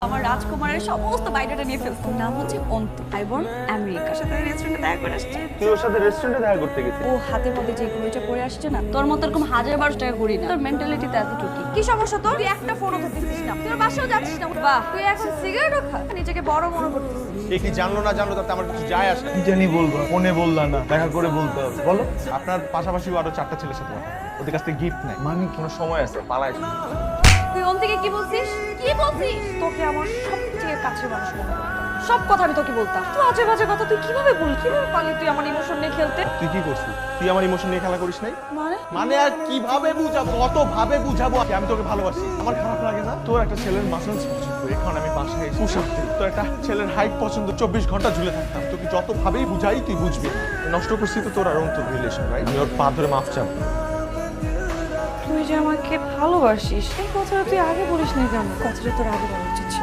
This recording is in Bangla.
আমার রাজকুমারের সমস্ত বায়োডাটা নিয়ে ফেলছে। নাম হচ্ছে অন্তু, আই বর্ন আমেরিকার সাথে রেস্টুরেন্টে দেখা করে আসছে। তুই ওর সাথে রেস্টুরেন্টে দেখা করতে গেছিস? ও হাতের মধ্যে যে ঘড়িটা পরে আসছে না, তোর মতো এরকম 1000-1200 টাকা ঘড়ি না। তোর মেন্টালিটিতে এতটুকু কি সমস্যা তোর? তুই একটা ফোনও ধরতেছিস না, তোর বাসাও যাচ্ছিস না। বাহ, তুই এখন সিগারেটও খা, নিজেকে বড় মনে করতেছিস। কে কি জানলো না জানলো তাতে আমার কিছু যায় আসে না। কি জানি বলবো, ফোনে বললা না, দেখা করে বলতে হবে। বলো। আপনার পাশাপাশি আরো 4টা ছেলের সাথে কথা। ওদের কাছ থেকে গিফট নেই। মানে কোনো সময় আছে, পালায়। তুই অন্তিকে কি বলছিস? কি বলছিস? তোকে আমার সবচেয়ে কাছের মানুষ মনে করতাম। সব কথা আমি তোকে বলতাম। তুই আজে বাজে কথা তুই কিভাবে বল? কিভাবে পারলি তুই আমার ইমোশন নিয়ে খেলতে? তুই কি করছিস? তুই আমার ইমোশন নিয়ে খেলা করিস নাই? মানে মানে আর কিভাবে বুঝাবো, কত ভাবে বুঝাবো যে আমি তোকে ভালোবাসি? আমার খারাপ লাগে না? তোর একটা ছেলের মাসেলস পছন্দ, এখন আমি বাসায় পোশাকতে তোর একটা ছেলের হাইট পছন্দ, 24 ঘন্টা ঝুলে থাকতাম। তোকে যত ভাবেই বুঝাই তুই বুঝবি না। নষ্ট করছি তো তোর আর তোর রিলেশন, রাইট? আমি ওর পা ধরে মাফ চাবো। তুই যে আমাকে ভালোবাসিস এই কথাটা তুই আগে বলিস না কেন? কথাটা তোর আগে বলা উচিত ছিল।